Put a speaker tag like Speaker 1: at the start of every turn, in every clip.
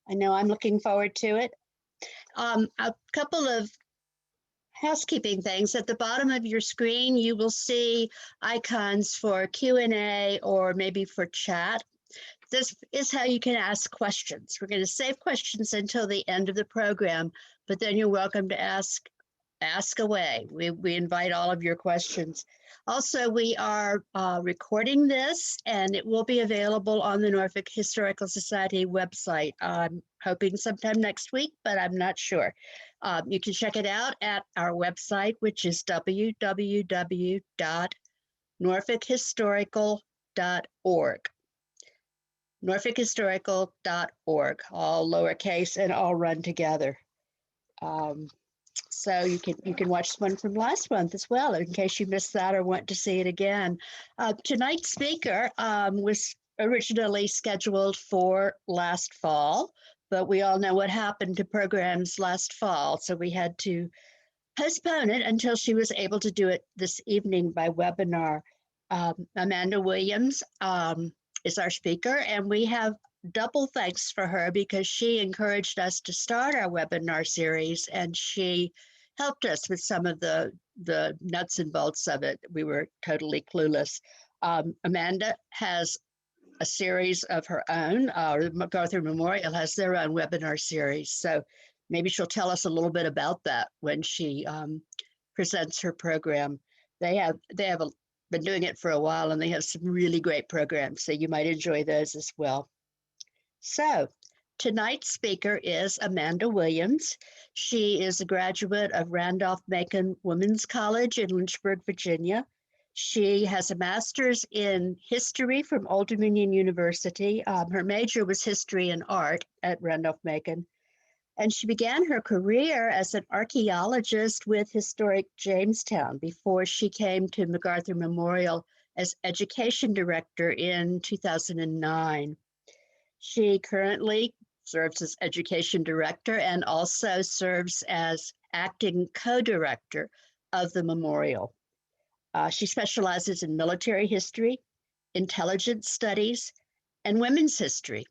Speaker 1: I know I'm looking forward to it. A couple of housekeeping things. At the bottom of your screen, you will see icons for Q&A or maybe for chat. This is how you can ask questions. We're going to save questions until the end of the program, but then you're welcome to ask away. We invite all of your questions. Also, we are recording this, and it will be available on the Norfolk Historical Society website. I'm hoping sometime next week, but I'm not sure. You can check it out at our website, which is www.norfolkhistorical.org. norfolkhistorical.org, all lowercase and all run together. So you can watch one from last month as well, in case you missed that or want to see it again. Tonight's speaker was originally scheduled for last fall, but we all know what happened to programs last fall, so we had to postpone it until she was able to do it this evening by webinar. Amanda Williams is our speaker, and we have double thanks for her because she encouraged us to start our webinar series, and she helped us with some of the nuts and bolts of it. We were totally clueless. Amanda has a series of her own. The MacArthur Memorial has their own webinar series, so maybe she'll tell us a little bit about that when she presents her program. They have been doing it for a while, and they have some really great programs, so you might enjoy those as well. So tonight's speaker is Amanda Williams. She is a graduate of Randolph-Macon Women's College in Lynchburg, Virginia. She has a master's in history from Old Dominion University. Her major was history and art at Randolph-Macon. And she began her career as an archaeologist with historic Jamestown before she came to MacArthur Memorial as education director in 2009. She currently serves as education director and also serves as acting co-director of the memorial. She specializes in military history, intelligence studies, and women's history.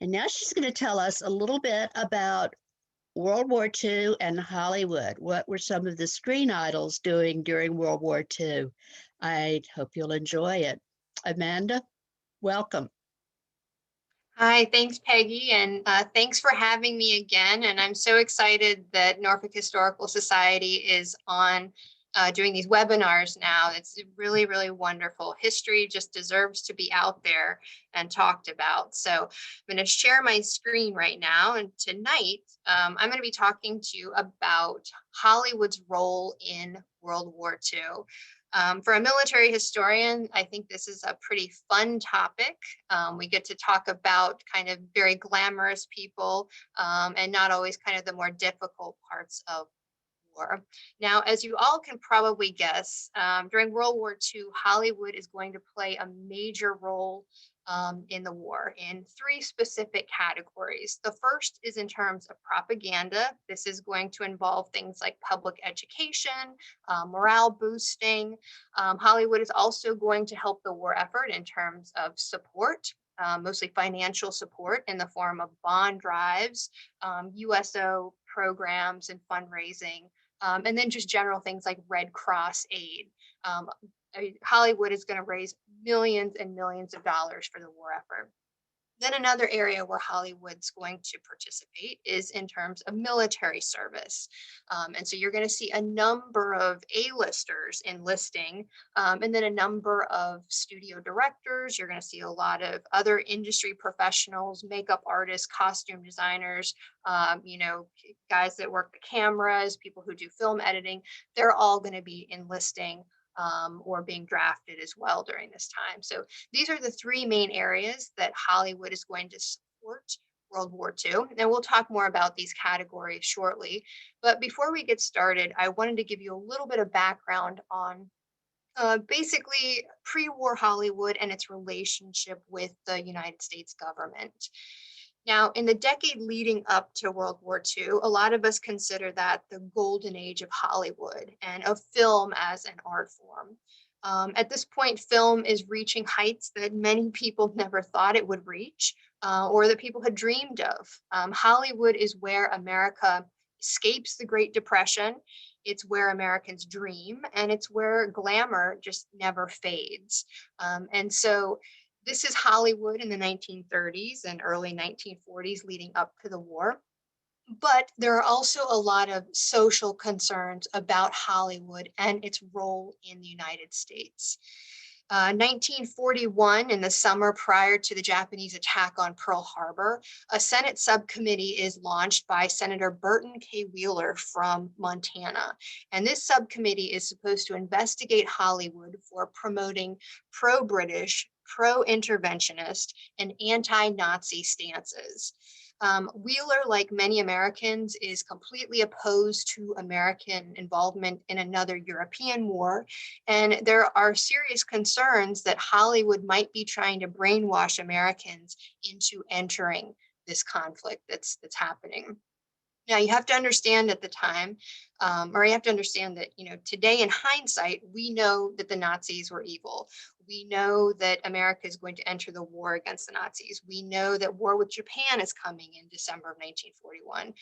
Speaker 1: And now she's going to tell us a little bit about World War II and Hollywood. What were some of the screen idols doing during World War II? I hope you'll enjoy it. Amanda, welcome.
Speaker 2: Hi, thanks, Peggy, and thanks for having me again. And I'm so excited that Norfolk Historical Society is on doing these webinars now. It's really, really wonderful. History just deserves to be out there and talked about. So I'm going to share my screen right now. And tonight, I'm going to be talking to you about Hollywood's role in World War II. For a military historian, I think this is a pretty fun topic. We get to talk about kind of very glamorous people and not always kind of the more difficult parts of war. Now, as you all can probably guess, during World War II, Hollywood is going to play a major role in the war in three specific categories. The first is in terms of propaganda. This is going to involve things like public education, morale boosting. Hollywood is also going to help the war effort in terms of support. Mostly financial support in the form of bond drives, USO programs and fundraising, and then just general things like Red Cross aid. Hollywood is going to raise millions and millions of dollars for the war effort. Then another area where Hollywood's going to participate is in terms of military service. And so you're going to see a number of A-listers enlisting, and then a number of studio directors. You're going to see a lot of other industry professionals, makeup artists, costume designers, guys that work the cameras, people who do film editing. They're all going to be enlisting or being drafted as well during this time. So these are the three main areas that Hollywood is going to support World War II. And we'll talk more about these categories shortly. But before we get started, I wanted to give you a little bit of background on basically pre-war Hollywood and its relationship with the United States government. Now, in the decade leading up to World War II, a lot of us consider that the golden age of Hollywood and of film as an art form. At this point, film is reaching heights that many people never thought it would reach. or that people had dreamed of. Hollywood is where America escapes the Great Depression. It's where Americans dream, and it's where glamour just never fades. And so this is Hollywood in the 1930s and early 1940s leading up to the war. But there are also a lot of social concerns about Hollywood and its role in the United States. 1941, in the summer prior to the Japanese attack on Pearl Harbor, a Senate subcommittee is launched by Senator Burton K. Wheeler from Montana. And this subcommittee is supposed to investigate Hollywood for promoting pro-British, pro-interventionist, and anti-Nazi stances. Wheeler, like many Americans, is completely opposed to American involvement in another European war. And there are serious concerns that Hollywood might be trying to brainwash Americans into entering this conflict that's happening. Now, you have to understand at the time, or you have to understand that, today in hindsight, we know that the Nazis were evil. We know that America is going to enter the war against the Nazis. We know that war with Japan is coming in December of 1941.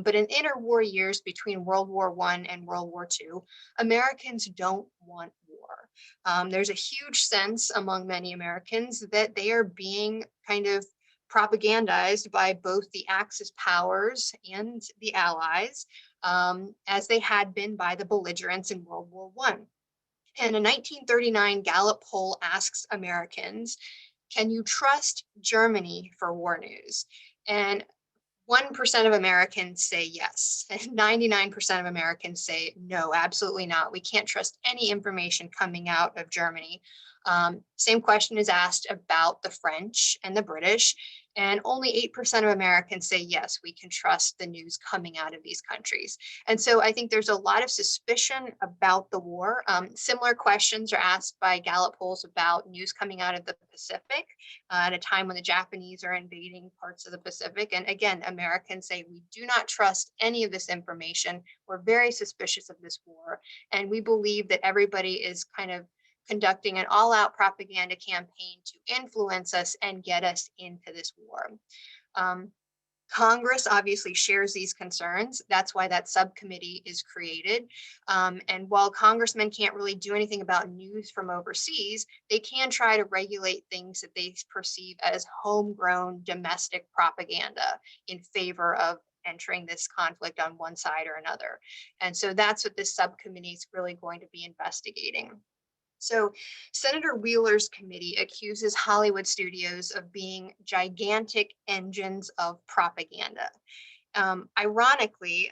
Speaker 2: But in interwar years between World War I and World War II, Americans don't want war. There's a huge sense among many Americans that they are being kind of propagandized by both the Axis powers and the Allies, as they had been by the belligerents in World War I. And a 1939 Gallup poll asks Americans, can you trust Germany for war news? And 1% of Americans say yes, and 99% of Americans say no, absolutely not. We can't trust any information coming out of Germany. Same question is asked about the French and the British, and only 8% of Americans say yes, we can trust the news coming out of these countries. And so I think there's a lot of suspicion about the war. Similar questions are asked by Gallup polls about news coming out of the Pacific at a time when the Japanese are invading parts of the Pacific. And again, Americans say we do not trust any of this information. We're very suspicious of this war. And we believe that everybody is kind of conducting an all-out propaganda campaign to influence us and get us into this war. Congress obviously shares these concerns. That's why that subcommittee is created. And while congressmen can't really do anything about news from overseas, they can try to regulate things that they perceive as homegrown domestic propaganda in favor of entering this conflict on one side or another. And so that's what this subcommittee is really going to be investigating. So Senator Wheeler's committee accuses Hollywood studios of being gigantic engines of propaganda. Ironically,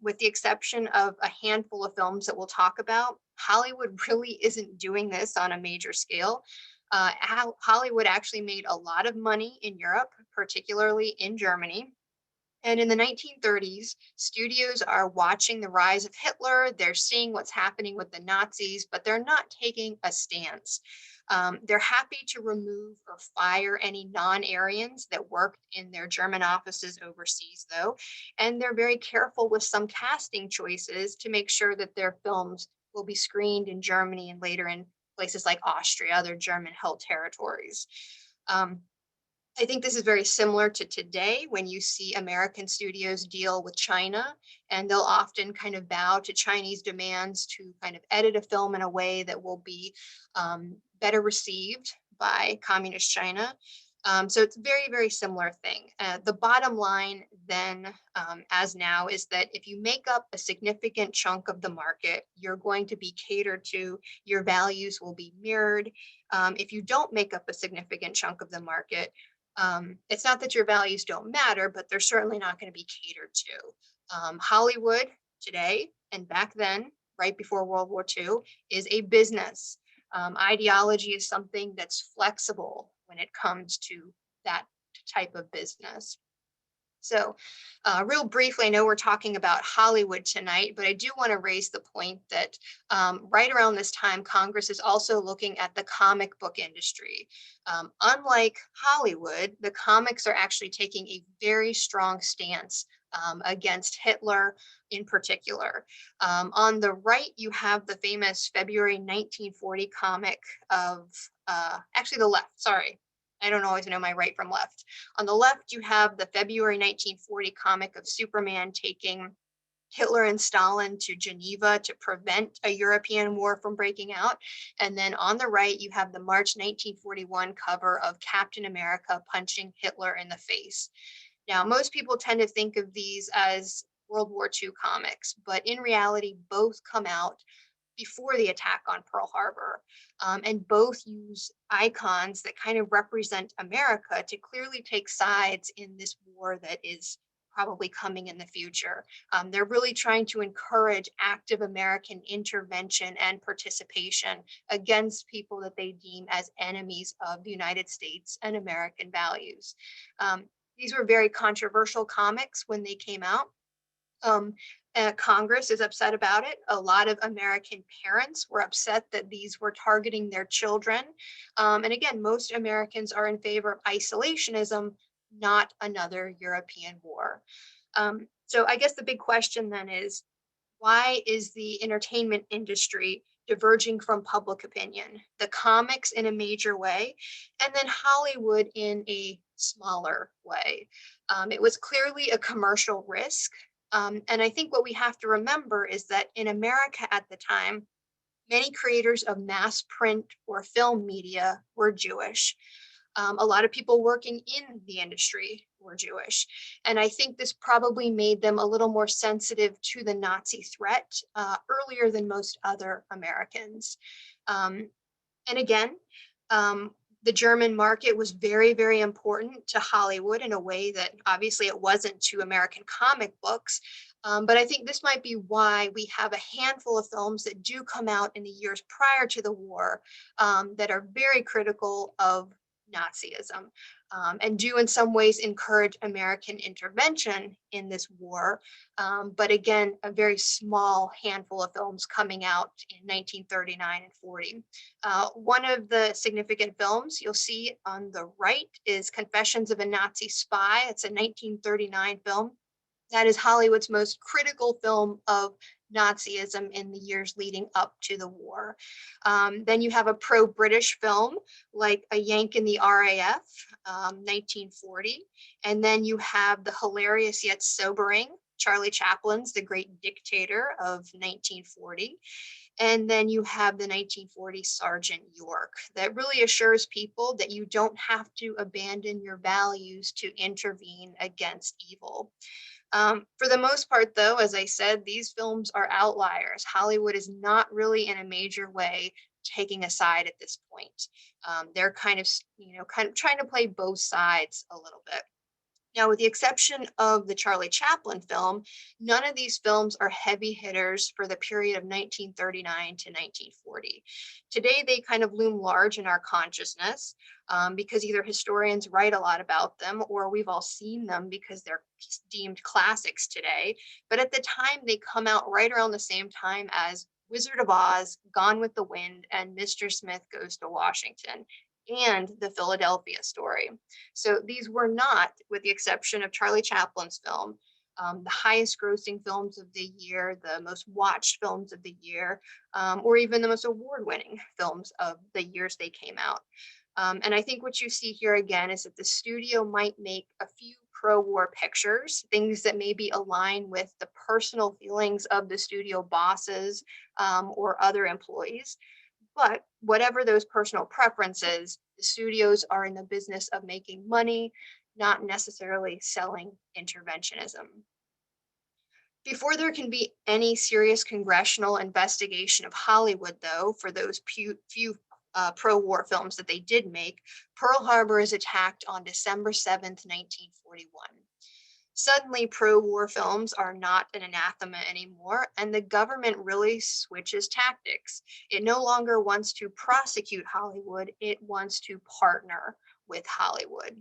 Speaker 2: with the exception of a handful of films that we'll talk about, Hollywood really isn't doing this on a major scale. Hollywood actually made a lot of money in Europe, particularly in Germany. And in the 1930s, studios are watching the rise of Hitler. They're seeing what's happening with the Nazis, but they're not taking a stance. They're happy to remove or fire any non-Aryans that worked in their German offices overseas, though. And they're very careful with some casting choices to make sure that their films will be screened in Germany and later in places like Austria, other German-held territories. I think this is very similar to today when you see American studios deal with China, and they'll often kind of bow to Chinese demands to kind of edit a film in a way that will be better received by communist China. So it's a very, very similar thing. The bottom line then, as now, is that if you make up a significant chunk of the market, you're going to be catered to, your values will be mirrored. If you don't make up a significant chunk of the market, it's not that your values don't matter, but they're certainly not going to be catered to. Hollywood today and back then, right before World War II, is a business. Ideology is something that's flexible when it comes to that type of business. So real briefly, I know we're talking about Hollywood tonight, but I do want to raise the point that right around this time, Congress is also looking at the comic book industry. Unlike Hollywood, the comics are actually taking a very strong stance against Hitler in particular. On the right, you have the famous February 1940 comic of, actually the left, sorry. I don't always know my right from left. On the left, you have the February 1940 comic of Superman taking Hitler and Stalin to Geneva to prevent a European war from breaking out. And then on the right, you have the March 1941 cover of Captain America punching Hitler in the face. Now, most people tend to think of these as World War II comics, but in reality, both come out before the attack on Pearl Harbor. And both use icons that kind of represent America to clearly take sides in this war that is probably coming in the future. They're really trying to encourage active American intervention and participation against people that they deem as enemies of the United States and American values. Um, these were very controversial comics when they came out. Um, Congress is upset about it. A lot of American parents were upset that these were targeting their children. And again, most Americans are in favor of isolationism, not another European war. So I guess the big question then is, why is the entertainment industry diverging from public opinion? The comics in a major way, and then Hollywood in a smaller way. It was clearly a commercial risk. And I think what we have to remember is that in America at the time, many creators of mass print or film media were Jewish. A lot of people working in the industry were Jewish. And I think this probably made them a little more sensitive to the Nazi threat earlier than most other Americans. Um, and again, the German market was very, very important to Hollywood in a way that obviously it wasn't to American comic books. But I think this might be why we have a handful of films that do come out in the years prior to the war that are very critical of Nazism, and do in some ways encourage American intervention in this war. But again, a very small handful of films coming out in 1939 and 40. One of the significant films you'll see on the right is Confessions of a Nazi Spy. It's a 1939 film. That is Hollywood's most critical film of Nazism in the years leading up to the war. Then you have a pro-British film like A Yank in the RAF, 1940. And then you have the hilarious yet sobering Charlie Chaplin's The Great Dictator of 1940. And then you have the 1940 Sergeant York that really assures people that you don't have to abandon your values to intervene against evil. For the most part, though, as I said, these films are outliers. Hollywood is not really in a major way taking a side at this point. They're kind of, kind of trying to play both sides a little bit. Now, with the exception of the Charlie Chaplin film, none of these films are heavy hitters for the period of 1939 to 1940. Today, they kind of loom large in our consciousness because either historians write a lot about them or we've all seen them because they're deemed classics today. But at the time, they come out right around the same time as Wizard of Oz, Gone with the Wind, and Mr. Smith Goes to Washington, and the Philadelphia Story. So these were not, with the exception of Charlie Chaplin's film, the highest grossing films of the year, the most watched films of the year, or even the most award winning films of the years they came out. And I think what you see here again is that the studio might make a few pro-war pictures, things that maybe align with the personal feelings of the studio bosses or other employees. But whatever those personal preferences, the studios are in the business of making money, not necessarily selling interventionism. Before there can be any serious congressional investigation of Hollywood, though, for those few pro-war films that they did make, Pearl Harbor is attacked on December 7th, 1941. Suddenly, pro-war films are not an anathema anymore, and the government really switches tactics. It no longer wants to prosecute Hollywood, it wants to partner with Hollywood.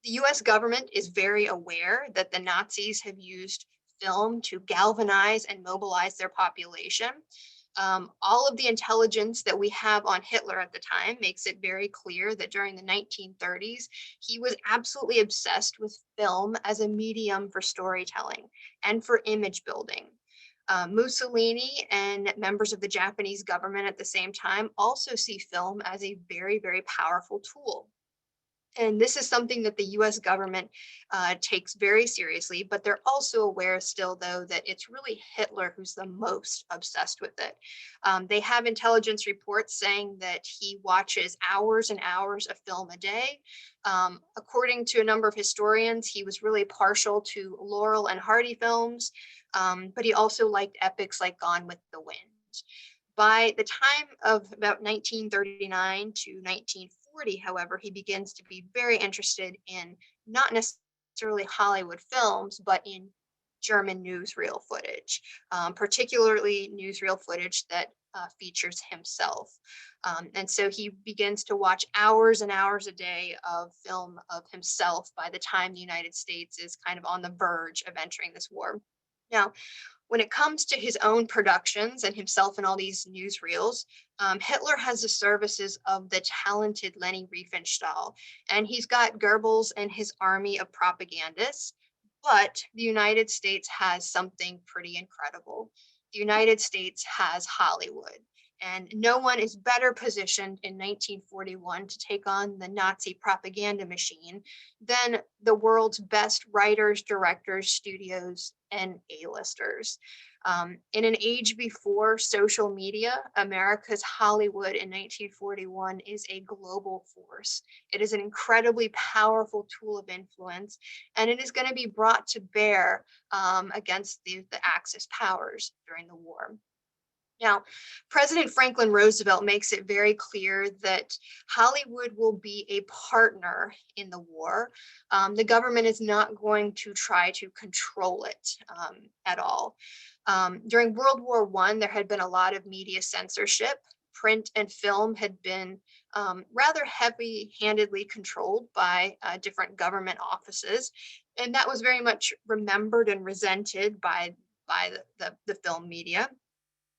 Speaker 2: The US government is very aware that the Nazis have used film to galvanize and mobilize their population. All of the intelligence that we have on Hitler at the time makes it very clear that during the 1930s, he was absolutely obsessed with film as a medium for storytelling and for image building. Mussolini and members of the Japanese government at the same time also see film as a very, very powerful tool. And this is something that the US government takes very seriously, but they're also aware still, though, that it's really Hitler who's the most obsessed with it. They have intelligence reports saying that he watches hours and hours of film a day. According to a number of historians, he was really partial to Laurel and Hardy films, but he also liked epics like Gone with the Wind. By the time of about 1939 to 1940, however, he begins to be very interested in not necessarily Hollywood films, but in German newsreel footage, particularly newsreel footage that features himself. And so he begins to watch hours and hours a day of film of himself by the time the United States is kind of on the verge of entering this war. Now, when it comes to his own productions and himself in all these newsreels, Hitler has the services of the talented Leni Riefenstahl, and he's got Goebbels and his army of propagandists. But the United States has something pretty incredible. The United States has Hollywood. And no one is better positioned in 1941 to take on the Nazi propaganda machine than the world's best writers, directors, studios, and A-listers. In an age before social media, America's Hollywood in 1941 is a global force. It is an incredibly powerful tool of influence, and it is going to be brought to bear against the Axis powers during the war. Now, President Franklin Roosevelt makes it very clear that Hollywood will be a partner in the war. The government is not going to try to control it at all. During World War I, there had been a lot of media censorship. Print and film had been rather heavy-handedly controlled by different government offices, and that was very much remembered and resented by the film media.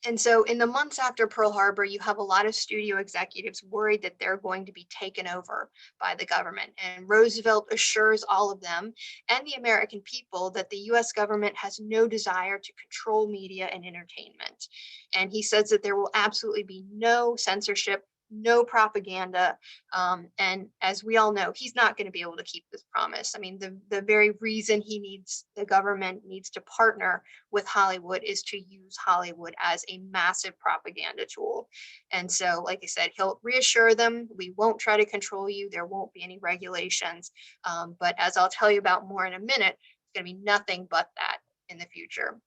Speaker 2: And so in the months after Pearl Harbor, you have a lot of studio executives worried that they're going to be taken over by the government. And Roosevelt assures all of them and the American people that the US government has no desire to control media and entertainment. And he says that there will absolutely be no censorship, no propaganda. And as we all know, he's not going to be able to keep this promise. I mean, the very reason the government needs to partner with Hollywood is to use Hollywood as a massive propaganda tool. And so, like I said, he'll reassure them, we won't try to control you. There won't be any regulations. But as I'll tell you about more in a minute, it's going to be nothing but that in the future.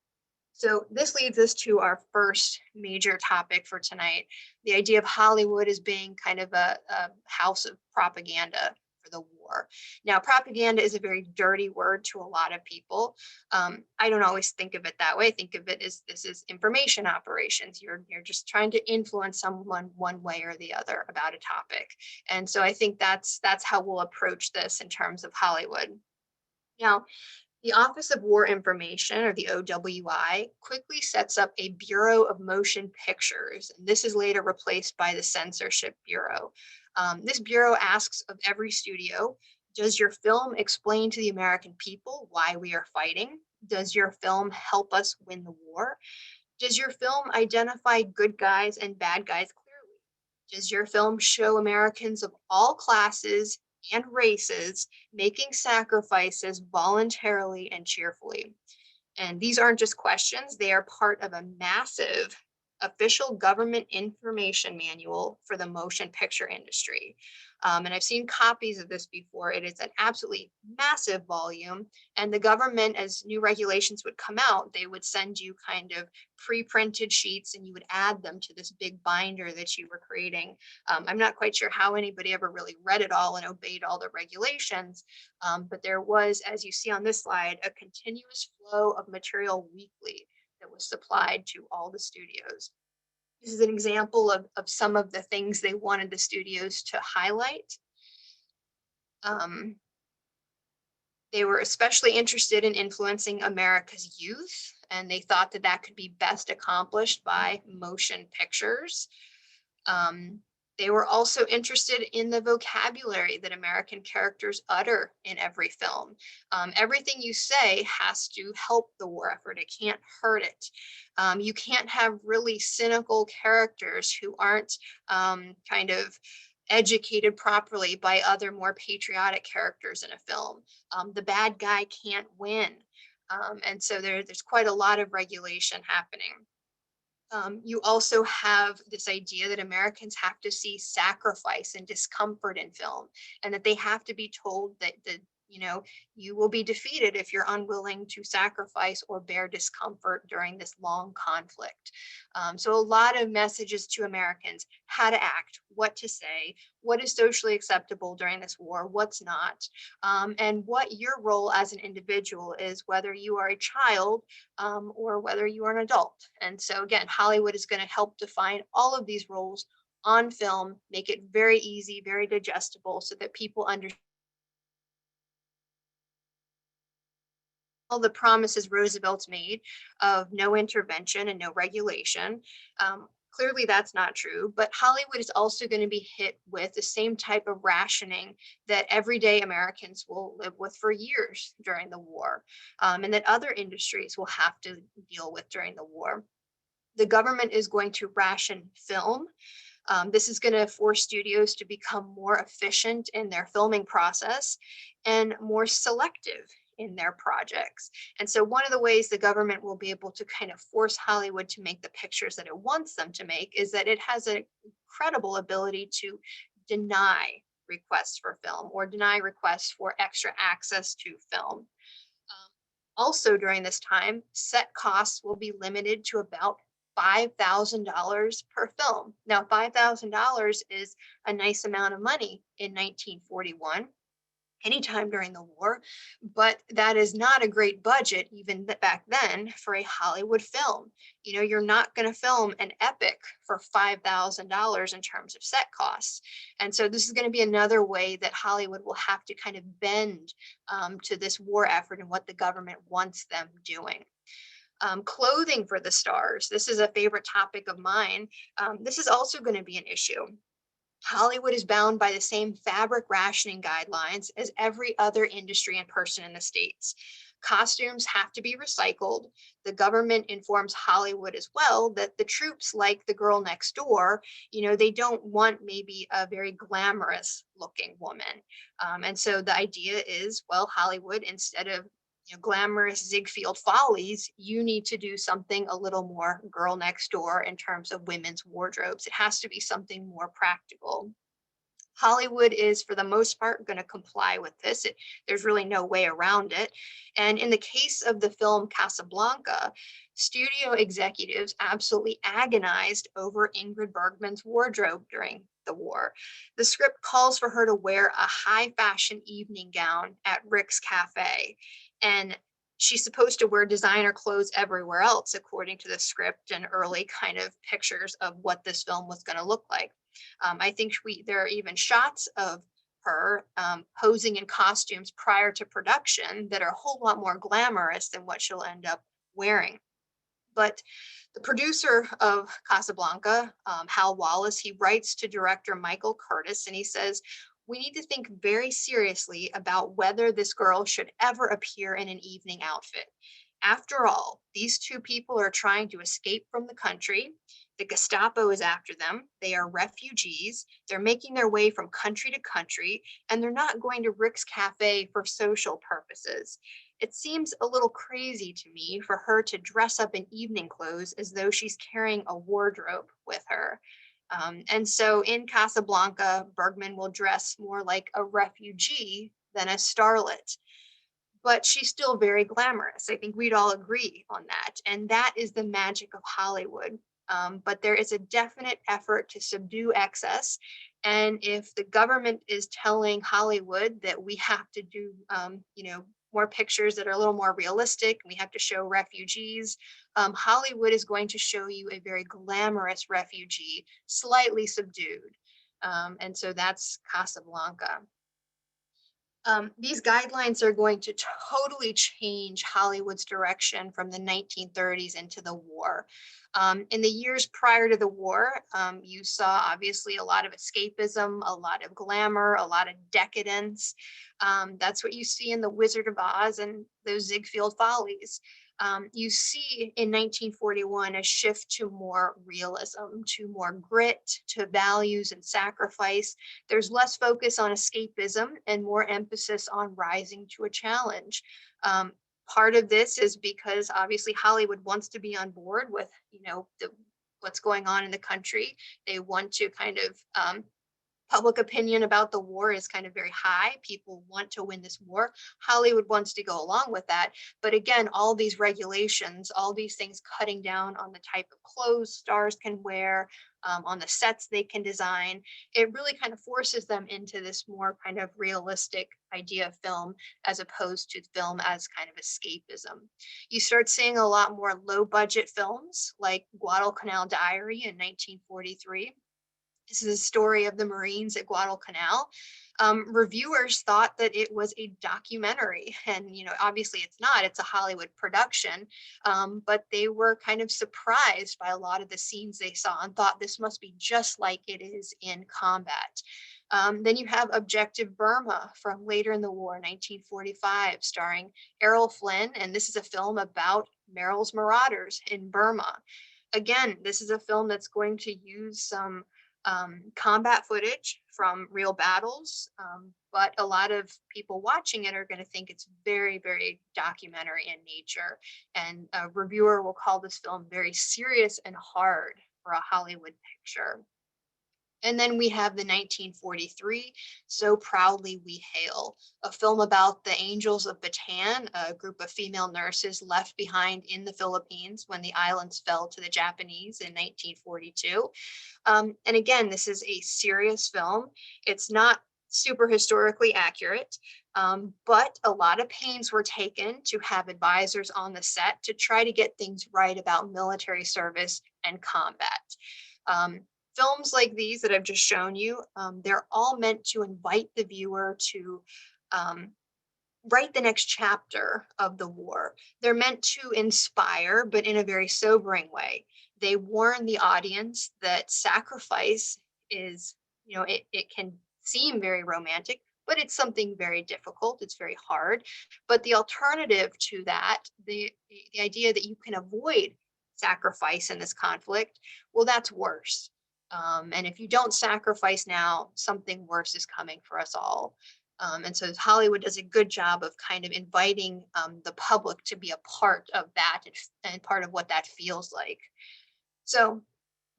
Speaker 2: So this leads us to our first major topic for tonight, the idea of Hollywood as being kind of a house of propaganda for the war. Now, propaganda is a very dirty word to a lot of people. I don't always think of it that way. I think of it as this is information operations. You're just trying to influence someone one way or the other about a topic. And so I think that's how we'll approach this in terms of Hollywood. Now, the Office of War Information, or the OWI, quickly sets up a Bureau of Motion Pictures, and this is later replaced by the Censorship Bureau. This bureau asks of every studio, does your film explain to the American people why we are fighting? Does your film help us win the war? Does your film identify good guys and bad guys clearly? Does your film show Americans of all classes and races making sacrifices voluntarily and cheerfully? And these aren't just questions, they are part of a massive official government information manual for the motion picture industry. And I've seen copies of this before. It is an absolutely massive volume. And the government, as new regulations would come out, they would send you kind of pre-printed sheets and you would add them to this big binder that you were creating. I'm not quite sure how anybody ever really read it all and obeyed all the regulations, but there was, as you see on this slide, a continuous flow of material weekly that was supplied to all the studios. This is an example of some of the things they wanted the studios to highlight. They were especially interested in influencing America's youth, and they thought that that could be best accomplished by motion pictures. They were also interested in the vocabulary that American characters utter in every film. Everything you say has to help the war effort. It can't hurt it. You can't have really cynical characters who aren't kind of educated properly by other more patriotic characters in a film. The bad guy can't win. And so there's quite a lot of regulation happening. You also have this idea that Americans have to see sacrifice and discomfort in film, and that they have to be told that you know, you will be defeated if you're unwilling to sacrifice or bear discomfort during this long conflict. So a lot of messages to Americans: how to act, what to say, what is socially acceptable during this war, what's not, and what your role as an individual is, whether you are a child or whether you are an adult. And so again, Hollywood is going to help define all of these roles on film, make it very easy, very digestible, so that people understand all the promises Roosevelt's made of no intervention and no regulation. Clearly, that's not true, but Hollywood is also going to be hit with the same type of rationing that everyday Americans will live with for years during the war, and that other industries will have to deal with during the war. The government is going to ration film. This is going to force studios to become more efficient in their filming process and more selective in their projects. And so one of the ways the government will be able to kind of force Hollywood to make the pictures that it wants them to make is that it has an incredible ability to deny requests for film or deny requests for extra access to film. Also during this time, set costs will be limited to about $5,000 per film. Now, $5,000 is a nice amount of money in 1941, anytime during the war, but that is not a great budget even back then for a Hollywood film. You know, you're not going to film an epic for $5,000 in terms of set costs. And so this is going to be another way that Hollywood will have to kind of bend to this war effort and what the government wants them doing. Clothing for the stars. This is a favorite topic of mine. This is also going to be an issue. Hollywood is bound by the same fabric rationing guidelines as every other industry and person in the States. Costumes have to be recycled. The government informs Hollywood as well that the troops, like the girl next door, you know, they don't want maybe a very glamorous looking woman. And so the idea is, well, Hollywood, instead of glamorous Ziegfeld follies, you need to do something a little more girl next door in terms of women's wardrobes. It has to be something more practical. Hollywood is, for the most part, going to comply with this. There's really no way around it. And in the case of the film Casablanca, studio executives absolutely agonized over Ingrid Bergman's wardrobe during the war. The script calls for her to wear a high fashion evening gown at Rick's Cafe. And she's supposed to wear designer clothes everywhere else, according to the script and early kind of pictures of what this film was going to look like. I think there are even shots of her posing in costumes prior to production that are a whole lot more glamorous than what she'll end up wearing. But the producer of Casablanca, Hal Wallace, he writes to director Michael Curtis and he says, "We need to think very seriously about whether this girl should ever appear in an evening outfit. After all, these two people are trying to escape from the country. The Gestapo is after them. They are refugees. They're making their way from country to country, and they're not going to Rick's Cafe for social purposes. It seems a little crazy to me for her to dress up in evening clothes as though she's carrying a wardrobe with her." And so in Casablanca, Bergman will dress more like a refugee than a starlet. But she's still very glamorous. I think we'd all agree on that. And that is the magic of Hollywood. But there is a definite effort to subdue excess. And if the government is telling Hollywood that we have to do, more pictures that are a little more realistic, we have to show refugees, Hollywood is going to show you a very glamorous refugee, slightly subdued. And so that's Casablanca. These guidelines are going to totally change Hollywood's direction from the 1930s into the war. In the years prior to the war, you saw obviously a lot of escapism, a lot of glamour, a lot of decadence. That's what you see in The Wizard of Oz and those Ziegfeld follies. You see in 1941 a shift to more realism, to more grit, to values and sacrifice. There's less focus on escapism and more emphasis on rising to a challenge. Um, Part of this is because obviously Hollywood wants to be on board with, what's going on in the country. They want to kind of public opinion about the war is kind of very high. People want to win this war. Hollywood wants to go along with that. But again, all these regulations, all these things cutting down on the type of clothes stars can wear, on the sets they can design, it really kind of forces them into this more kind of realistic idea of film as opposed to film as kind of escapism. You start seeing a lot more low budget films like Guadalcanal Diary in 1943. This is a story of the Marines at Guadalcanal. Reviewers thought that it was a documentary, and obviously it's not. It's a Hollywood production, but they were kind of surprised by a lot of the scenes they saw and thought this must be just like it is in combat. Then you have Objective Burma from later in the war, 1945, starring Errol Flynn, and this is a film about Merrill's Marauders in Burma. Again, this is a film that's going to use some combat footage from real battles, but a lot of people watching it are going to think it's very, very documentary in nature. And a reviewer will call this film very serious and hard for a Hollywood picture. And then we have the 1943, So Proudly We Hail, a film about the Angels of Bataan, a group of female nurses left behind in the Philippines when the islands fell to the Japanese in 1942. And again, this is a serious film. It's not super historically accurate, but a lot of pains were taken to have advisors on the set to try to get things right about military service and combat. Films like these that I've just shown you, they're all meant to invite the viewer to write the next chapter of the war. They're meant to inspire, but in a very sobering way. They warn the audience that sacrifice is, it can seem very romantic, but it's something very difficult. It's very hard. But the alternative to that, the idea that you can avoid sacrifice in this conflict, well, that's worse. And if you don't sacrifice now, something worse is coming for us all. And so Hollywood does a good job of kind of inviting the public to be a part of that and part of what that feels like. So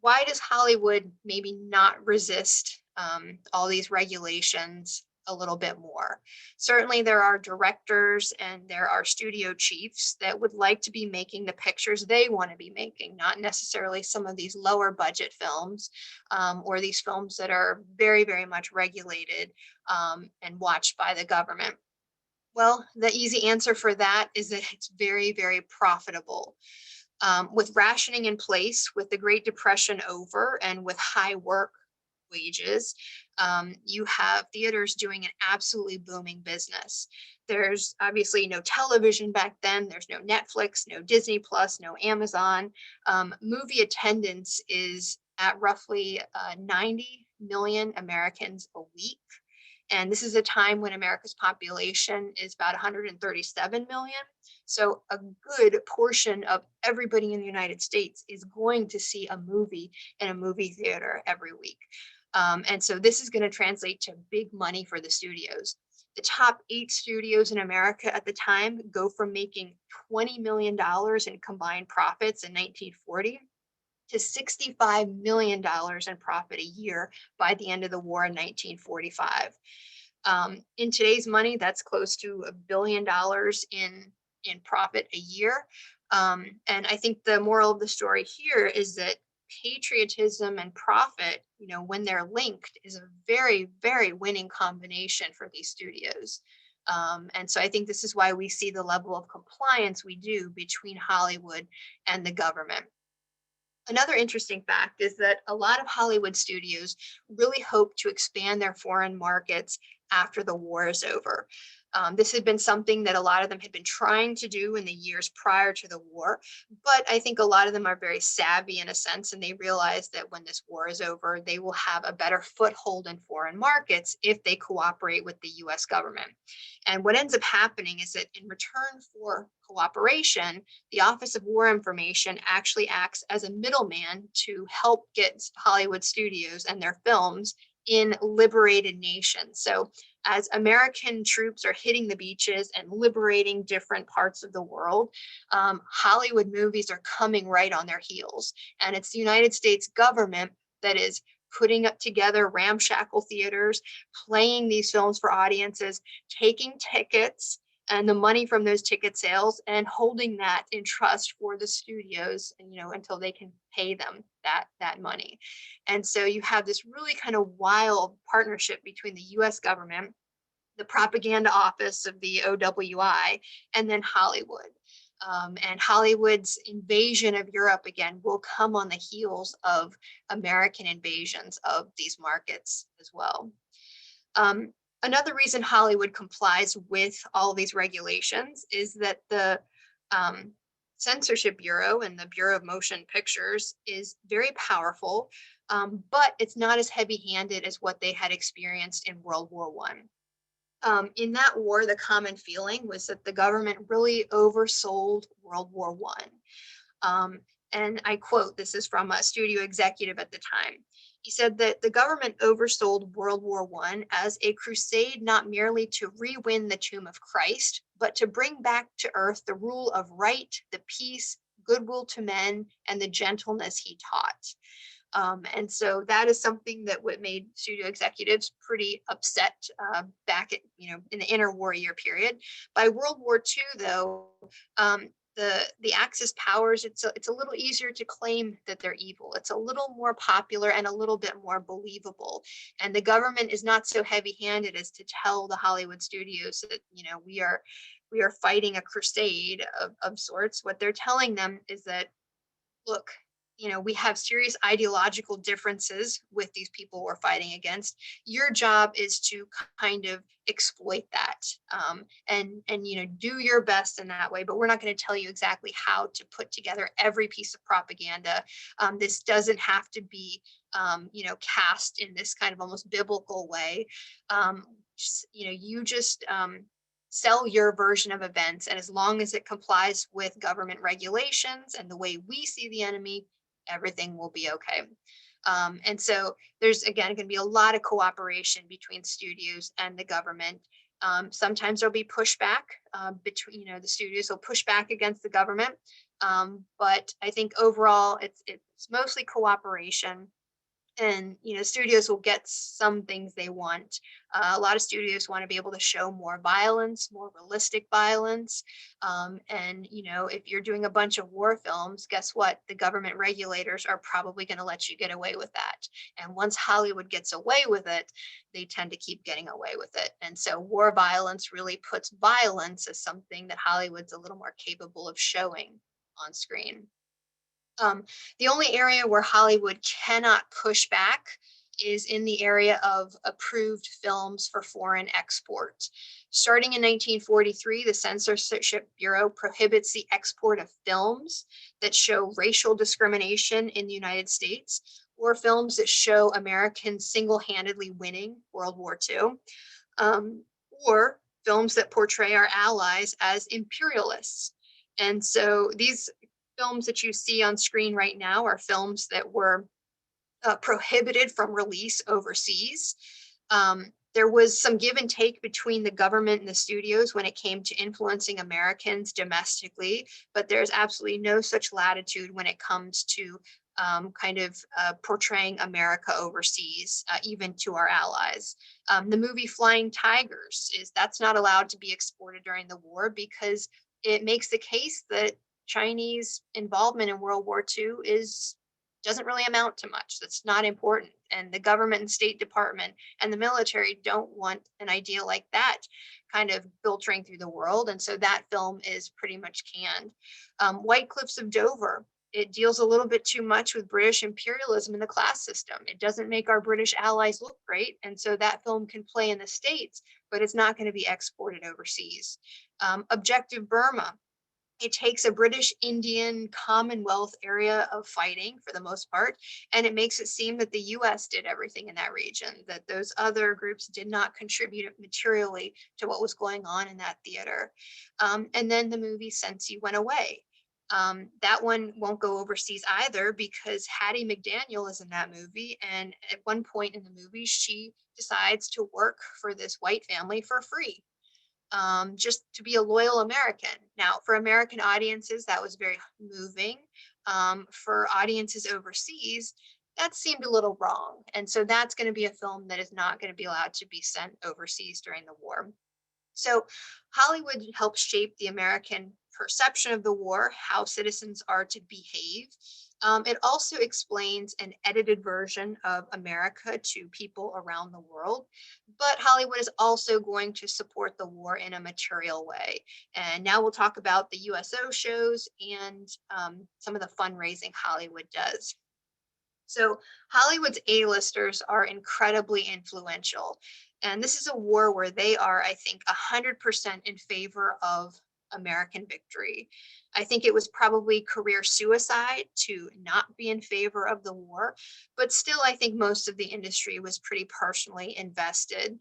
Speaker 2: why does Hollywood maybe not resist all these regulations a little bit more? Certainly there are directors and there are studio chiefs that would like to be making the pictures they want to be making, not necessarily some of these lower budget films or these films that are very, very much regulated and watched by the government. Well, the easy answer for that is that it's very, very profitable. With rationing in place, with the Great Depression over, and with high work wages, you have theaters doing an absolutely booming business. There's obviously no television back then. There's no Netflix, no Disney Plus, no Amazon. Movie attendance is at roughly 90 million Americans a week. And this is a time when America's population is about 137 million. So a good portion of everybody in the United States is going to see a movie in a movie theater every week. And so this is going to translate to big money for the studios. The top 8 studios in America at the time go from making $20 million in combined profits in 1940 to $65 million in profit a year by the end of the war in 1945. In today's money, that's close to $1 billion in profit a year. And I think the moral of the story here is that patriotism and profit, when they're linked, is a very, very winning combination for these studios. And so I think this is why we see the level of compliance we do between Hollywood and the government. Another interesting fact is that a lot of Hollywood studios really hope to expand their foreign markets after the war is over. This had been something that a lot of them had been trying to do in the years prior to the war, but I think a lot of them are very savvy in a sense, and they realize that when this war is over, they will have a better foothold in foreign markets if they cooperate with the US government. And what ends up happening is that in return for cooperation, the Office of War Information actually acts as a middleman to help get Hollywood studios and their films in liberated nations. So as American troops are hitting the beaches and liberating different parts of the world, Hollywood movies are coming right on their heels. And it's the United States government that is putting up together ramshackle theaters, playing these films for audiences, taking tickets and the money from those ticket sales and holding that in trust for the studios, until they can pay them that money. And so you have this really kind of wild partnership between the US government, the propaganda office of the OWI, and then Hollywood. And Hollywood's invasion of Europe again will come on the heels of American invasions of these markets as well. Another reason Hollywood complies with all these regulations is that the Censorship Bureau and the Bureau of Motion Pictures is very powerful, but it's not as heavy-handed as what they had experienced in World War I. In that war, the common feeling was that the government really oversold World War I. And I quote, this is from a studio executive at the time. He said that the government oversold World War I as a crusade not merely to re-win the tomb of Christ, but to bring back to earth the rule of right, the peace, goodwill to men, and the gentleness he taught. And so that is something that what made studio executives pretty upset back at, in the interwar year period. By World War II, though, the Axis powers, it's a little easier to claim that they're evil. It's a little more popular and a little bit more believable. And the government is not so heavy-handed as to tell the Hollywood studios that, we are fighting a crusade of sorts. What they're telling them is that, look, we have serious ideological differences with these people we're fighting against. Your job is to kind of exploit that, and do your best in that way. But we're not going to tell you exactly how to put together every piece of propaganda. This doesn't have to be, cast in this kind of almost biblical way. You just sell your version of events, and as long as it complies with government regulations and the way we see the enemy, everything will be okay. And so there's, again, going to be a lot of cooperation between studios and the government. Sometimes there'll be pushback between, the studios will push back against the government. But I think overall it's mostly cooperation. And studios will get some things they want. A lot of studios want to be able to show more violence, more realistic violence. And if you're doing a bunch of war films, guess what? The government regulators are probably going to let you get away with that. And once Hollywood gets away with it, they tend to keep getting away with it. And so war violence really puts violence as something that Hollywood's a little more capable of showing on screen. The only area where Hollywood cannot push back is in the area of approved films for foreign export. Starting in 1943, the Censorship Bureau prohibits the export of films that show racial discrimination in the United States, or films that show Americans single-handedly winning World War II, or films that portray our allies as imperialists. And so these films that you see on screen right now are films that were prohibited from release overseas. There was some give and take between the government and the studios when it came to influencing Americans domestically, but there's absolutely no such latitude when it comes to portraying America overseas, even to our allies. The movie Flying Tigers that's not allowed to be exported during the war because it makes the case that Chinese involvement in World War II doesn't really amount to much. That's not important. And the government and State Department and the military don't want an idea like that kind of filtering through the world. And so that film is pretty much canned. White Cliffs of Dover It deals a little bit too much with British imperialism and the class system. It doesn't make our British allies look great. And so that film can play in the States, but it's not going to be exported overseas. Objective Burma. It takes a British Indian Commonwealth area of fighting for the most part, and it makes it seem that the US did everything in that region, that those other groups did not contribute materially to what was going on in that theater. And then the movie Since You Went Away. That one won't go overseas either because Hattie McDaniel is in that movie. And at one point in the movie, she decides to work for this white family for free, just to be a loyal American. Now, for American audiences, that was very moving. For audiences overseas, that seemed a little wrong. And so that's going to be a film that is not going to be allowed to be sent overseas during the war. So Hollywood helps shape the American perception of the war, how citizens are to behave. It also explains an edited version of America to people around the world. But Hollywood is also going to support the war in a material way. And now we'll talk about the USO shows and some of the fundraising Hollywood does. So Hollywood's A-listers are incredibly influential. And this is a war where they are, I think, 100% in favor of American victory. I think it was probably career suicide to not be in favor of the war, but still, I think most of the industry was pretty personally invested.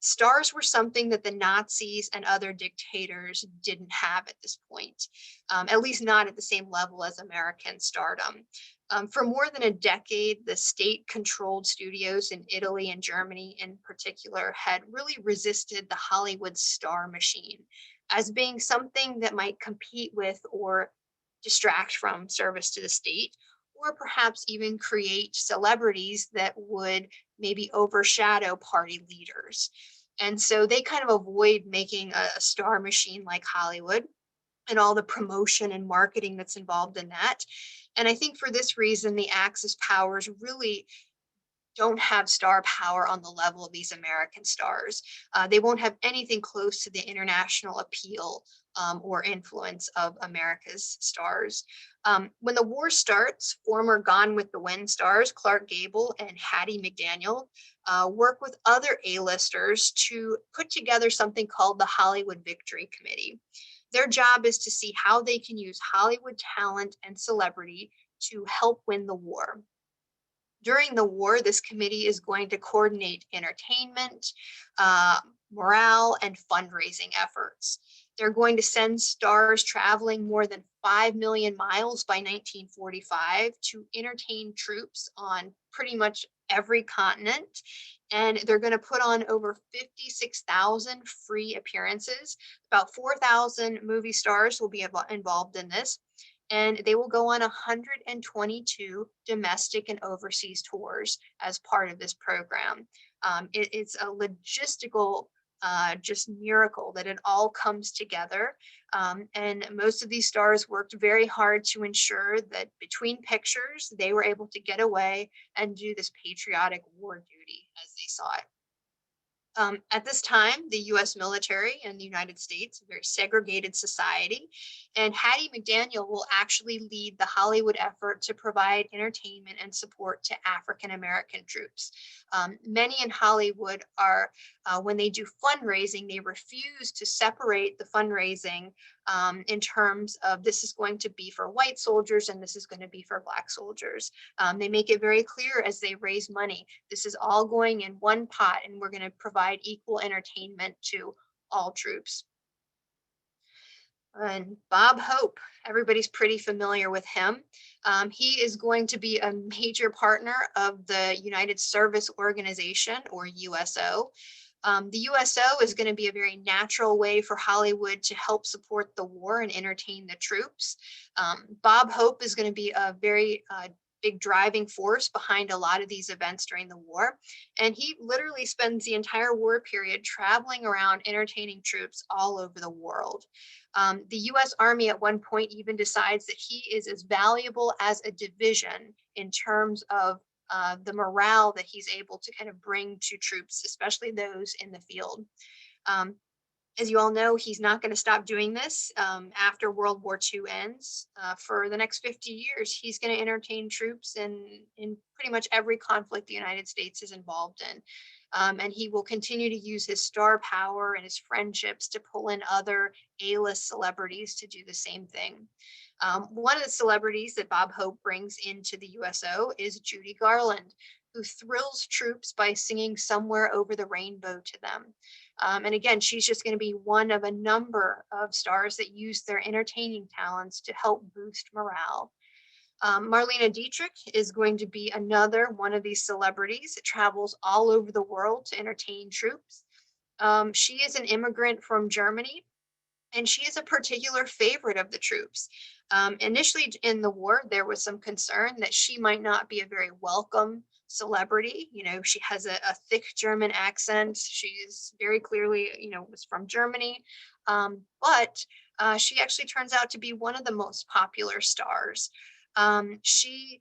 Speaker 2: Stars were something that the Nazis and other dictators didn't have at this point, at least not at the same level as American stardom. For more than a decade, the state-controlled studios in Italy and Germany in particular had really resisted the Hollywood star machine as being something that might compete with or distract from service to the state, or perhaps even create celebrities that would maybe overshadow party leaders. And so they kind of avoid making a star machine like Hollywood and all the promotion and marketing that's involved in that. And I think for this reason, the Axis powers really don't have star power on the level of these American stars. They won't have anything close to the international appeal or influence of America's stars. When the war starts, former Gone with the Wind stars Clark Gable and Hattie McDaniel work with other A-listers to put together something called the Hollywood Victory Committee. Their job is to see how they can use Hollywood talent and celebrity to help win the war. During the war, this committee is going to coordinate entertainment, morale, and fundraising efforts. They're going to send stars traveling more than 5 million miles by 1945 to entertain troops on pretty much every continent. And they're going to put on over 56,000 free appearances. About 4,000 movie stars will be involved in this, and they will go on 122 domestic and overseas tours as part of this program. It's a logistical just miracle that it all comes together. And most of these stars worked very hard to ensure that between pictures, they were able to get away and do this patriotic war duty as they saw it. At this time, the US military and the United States, a very segregated society, and Hattie McDaniel will actually lead the Hollywood effort to provide entertainment and support to African American troops. Many in Hollywood are, when they do fundraising, they refuse to separate the fundraising in terms of this is going to be for white soldiers and this is going to be for Black soldiers. They make it very clear as they raise money, this is all going in one pot and we're going to provide equal entertainment to all troops. And Bob Hope, everybody's pretty familiar with him. He is going to be a major partner of the United Service Organization, or USO. The USO is going to be a very natural way for Hollywood to help support the war and entertain the troops. Bob Hope is going to be a very big driving force behind a lot of these events during the war. And he literally spends the entire war period traveling around entertaining troops all over the world. The US Army at one point even decides that he is as valuable as a division in terms of the morale that he's able to kind of bring to troops, especially those in the field. As you all know, he's not going to stop doing this after World War II ends. For the next 50 years, he's going to entertain troops in pretty much every conflict the United States is involved in. And he will continue to use his star power and his friendships to pull in other A-list celebrities to do the same thing. One of the celebrities that Bob Hope brings into the USO is Judy Garland, who thrills troops by singing Somewhere Over the Rainbow to them. And again, she's just going to be one of a number of stars that use their entertaining talents to help boost morale. Marlena Dietrich is going to be another one of these celebrities that travels all over the world to entertain troops. She is an immigrant from Germany, and she is a particular favorite of the troops. Initially in the war, there was some concern that she might not be a very welcome celebrity. You know, she has a thick German accent. She's very clearly, was from Germany. But she actually turns out to be one of the most popular stars. She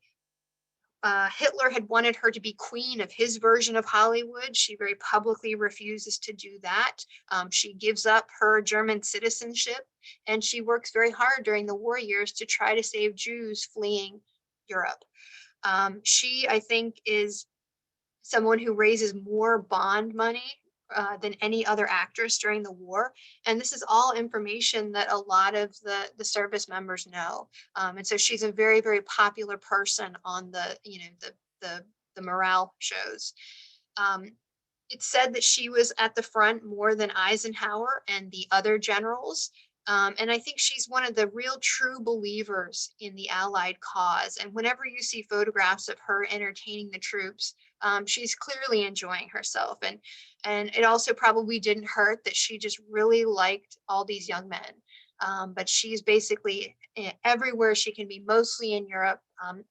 Speaker 2: Hitler had wanted her to be queen of his version of Hollywood. She very publicly refuses to do that. She gives up her German citizenship, and she works very hard during the war years to try to save Jews fleeing Europe. She, I think, is someone who raises more bond money than any other actress during the war. And this is all information that a lot of the service members know. And so she's a very, very popular person on the morale shows. It's said that she was at the front more than Eisenhower and the other generals. And I think she's one of the real true believers in the Allied cause. And whenever you see photographs of her entertaining the troops, she's clearly enjoying herself. And it also probably didn't hurt that she just really liked all these young men. But she's basically everywhere she can be, mostly in Europe,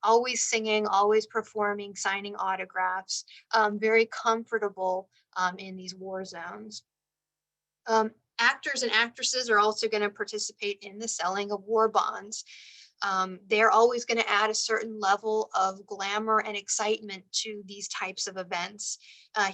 Speaker 2: always singing, always performing, signing autographs, very comfortable in these war zones. Actors and actresses are also going to participate in the selling of war bonds. They're always going to add a certain level of glamour and excitement to these types of events.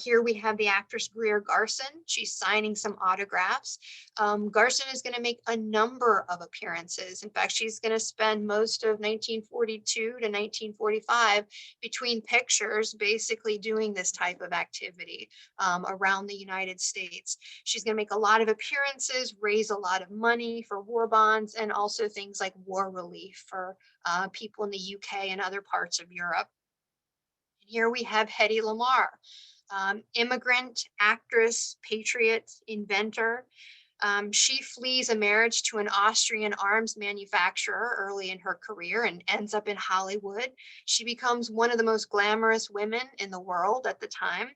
Speaker 2: Here we have the actress Greer Garson. She's signing some autographs. Garson is going to make a number of appearances. In fact, she's going to spend most of 1942 to 1945 between pictures basically doing this type of activity around the United States. She's going to make a lot of appearances, raise a lot of money for war bonds, and also things like war relief for people in the UK and other parts of Europe. And here we have Hedy Lamarr, immigrant, actress, patriot, inventor. She flees a marriage to an Austrian arms manufacturer early in her career and ends up in Hollywood. She becomes one of the most glamorous women in the world at the time.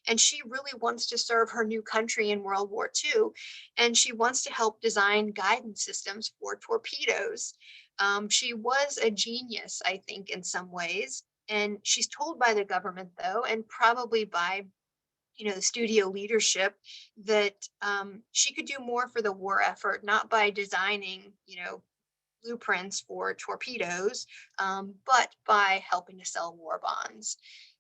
Speaker 2: And she really wants to serve her new country in World War II. And she wants to help design guidance systems for torpedoes. She was a genius, I think, in some ways. And she's told by the government, though, and probably by the studio leadership, that she could do more for the war effort, not by designing, blueprints for torpedoes, but by helping to sell war bonds.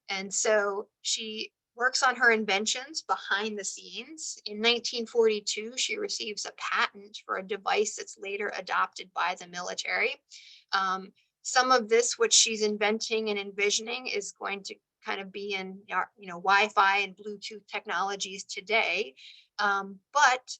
Speaker 2: And so she works on her inventions behind the scenes. In 1942, she receives a patent for a device that's later adopted by the military. Some of this, what she's inventing and envisioning, is going to kind of be in Wi-Fi and Bluetooth technologies today. But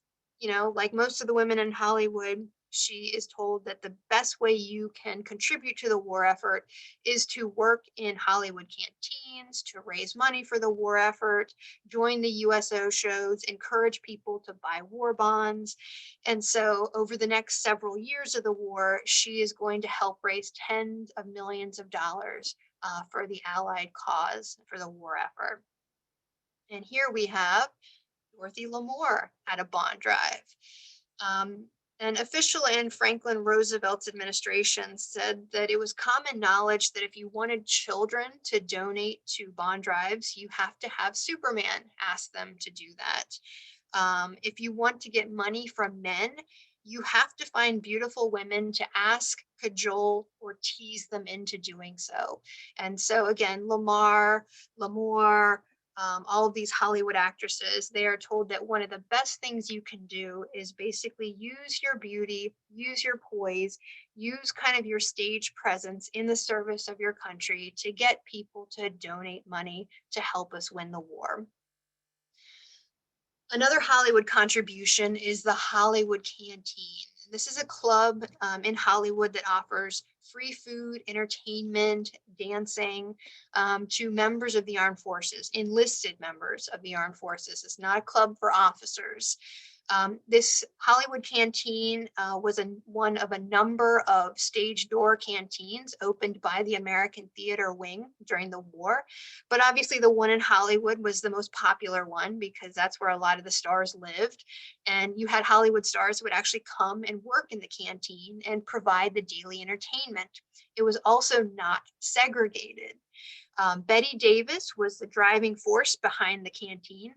Speaker 2: like most of the women in Hollywood, she is told that the best way you can contribute to the war effort is to work in Hollywood canteens, to raise money for the war effort, join the USO shows, encourage people to buy war bonds. And so over the next several years of the war, she is going to help raise tens of millions of dollars for the Allied cause, for the war effort. And here we have Dorothy Lamour at a bond drive. An official in Franklin Roosevelt's administration said that it was common knowledge that if you wanted children to donate to bond drives, you have to have Superman ask them to do that. If you want to get money from men, you have to find beautiful women to ask, cajole, or tease them into doing so. And so again, Lamour, all of these Hollywood actresses, they are told that one of the best things you can do is basically use your beauty, use your poise, use kind of your stage presence in the service of your country to get people to donate money to help us win the war. Another Hollywood contribution is the Hollywood Canteen. This is a club in Hollywood that offers free food, entertainment, dancing to members of the armed forces, enlisted members of the armed forces. It's not a club for officers. This Hollywood Canteen was one of a number of stage door canteens opened by the American Theater Wing during the war. But obviously, the one in Hollywood was the most popular one because that's where a lot of the stars lived. And you had Hollywood stars who would actually come and work in the canteen and provide the daily entertainment. It was also not segregated. Betty Davis was the driving force behind the canteen.